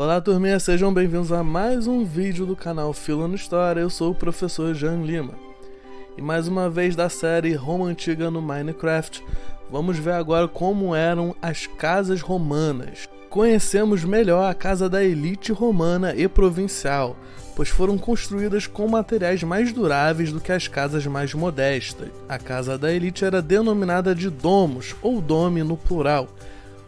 Olá turminha, sejam bem-vindos a mais um vídeo do canal Filando História. Eu sou o professor Jean Lima. E mais uma vez da série Roma Antiga no Minecraft, vamos ver agora como eram as casas romanas. Conhecemos melhor a casa da elite romana e provincial, pois foram construídas com materiais mais duráveis do que as casas mais modestas. A casa da elite era denominada de domus, ou dome no plural,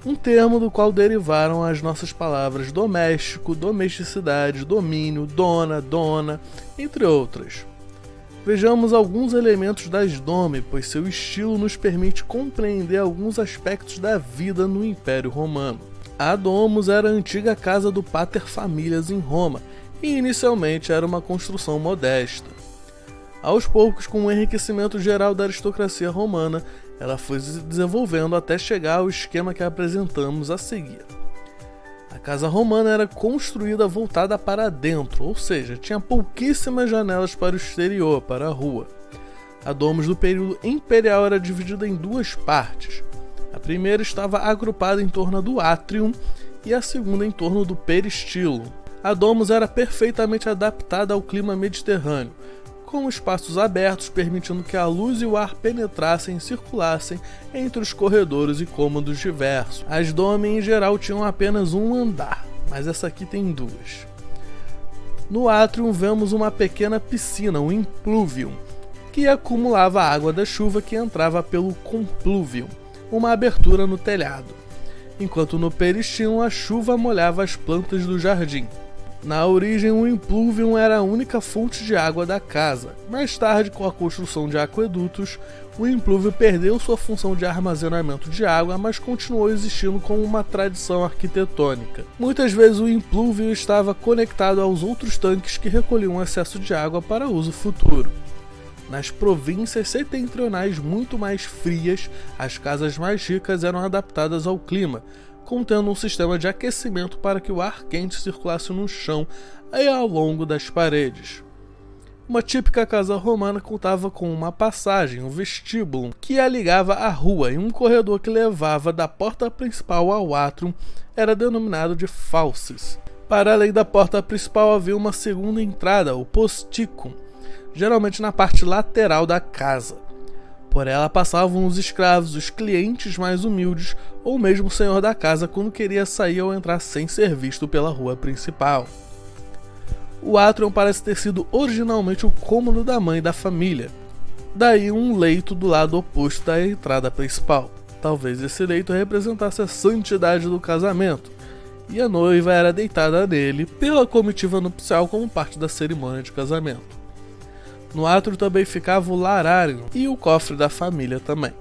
um termo do qual derivaram as nossas palavras doméstico, domesticidade, domínio, dona, entre outras. Vejamos alguns elementos das dome, pois seu estilo nos permite compreender alguns aspectos da vida no Império Romano. A domus era a antiga casa do pater familias em Roma, e inicialmente era uma construção modesta. Aos poucos, com o enriquecimento geral da aristocracia romana, ela foi se desenvolvendo até chegar ao esquema que apresentamos a seguir. A casa romana era construída voltada para dentro, ou seja, tinha pouquíssimas janelas para o exterior, para a rua. A domus do período imperial era dividida em duas partes. A primeira estava agrupada em torno do átrium e a segunda em torno do peristilo. A domus era perfeitamente adaptada ao clima mediterrâneo, com espaços abertos permitindo que a luz e o ar penetrassem e circulassem entre os corredores e cômodos diversos. As dome em geral tinham apenas um andar, mas essa aqui tem duas. No átrio vemos uma pequena piscina, um impluvium, que acumulava a água da chuva que entrava pelo compluvium, uma abertura no telhado, enquanto no peristilo a chuva molhava as plantas do jardim. Na origem, o impluvium era a única fonte de água da casa. Mais tarde, com a construção de aquedutos, o impluvium perdeu sua função de armazenamento de água, mas continuou existindo como uma tradição arquitetônica. Muitas vezes o impluvium estava conectado aos outros tanques que recolhiam excesso de água para uso futuro. Nas províncias setentrionais muito mais frias, as casas mais ricas eram adaptadas ao clima, contendo um sistema de aquecimento para que o ar quente circulasse no chão e ao longo das paredes. Uma típica casa romana contava com uma passagem, um vestíbulo, que a ligava à rua, e um corredor que levava da porta principal ao átrio era denominado de fauces. Para além da porta principal havia uma segunda entrada, o posticum, geralmente na parte lateral da casa. Por ela passavam os escravos, os clientes mais humildes ou mesmo o senhor da casa quando queria sair ou entrar sem ser visto pela rua principal. O átrio parece ter sido originalmente o cômodo da mãe da família, daí um leito do lado oposto da entrada principal. Talvez esse leito representasse a santidade do casamento, e a noiva era deitada nele pela comitiva nupcial como parte da cerimônia de casamento. No átrio também ficava o larário e o cofre da família também.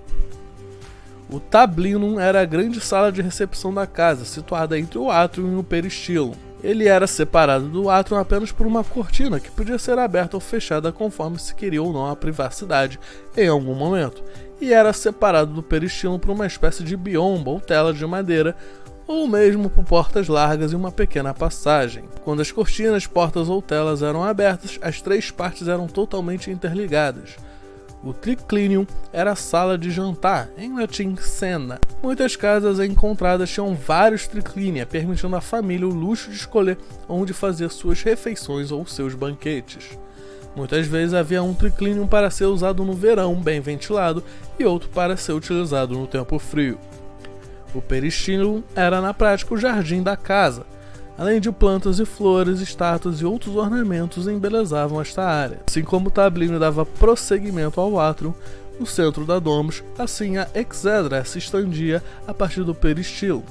O tablinum era a grande sala de recepção da casa, situada entre o átrio e o peristilo. Ele era separado do átrio apenas por uma cortina que podia ser aberta ou fechada conforme se queria ou não a privacidade em algum momento, e era separado do peristilo por uma espécie de biombo ou tela de madeira, ou mesmo por portas largas e uma pequena passagem. Quando as cortinas, portas ou telas eram abertas, as três partes eram totalmente interligadas. O triclinium era a sala de jantar, em latim cena. Muitas casas encontradas tinham vários triclinia, permitindo à família o luxo de escolher onde fazer suas refeições ou seus banquetes. Muitas vezes havia um triclinium para ser usado no verão, bem ventilado, e outro para ser utilizado no tempo frio. O peristilo era na prática o jardim da casa, além de plantas e flores, estátuas e outros ornamentos embelezavam esta área. Assim como o tablinho dava prosseguimento ao átrio, no centro da domus, assim a exedra se estendia a partir do peristilo.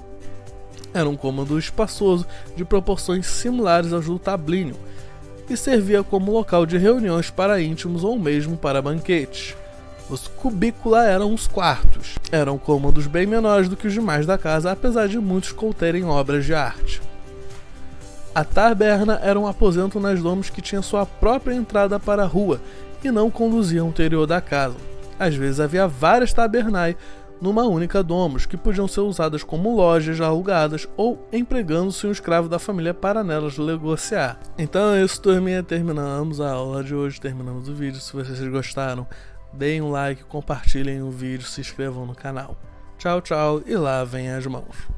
Era um cômodo espaçoso de proporções similares aos do tablinho e servia como local de reuniões para íntimos ou mesmo para banquetes. Os cubícula eram os quartos. Eram cômodos bem menores do que os demais da casa, apesar de muitos conterem obras de arte. A taberna era um aposento nas domus que tinha sua própria entrada para a rua e não conduzia ao interior da casa. Às vezes havia várias tabernai numa única domus, que podiam ser usadas como lojas alugadas ou empregando-se um escravo da família para nelas negociar. Então é isso, turminha. Terminamos a aula de hoje, terminamos o vídeo. Se vocês gostaram, deem um like, compartilhem o vídeo, se inscrevam no canal. Tchau, tchau e lavem as mãos.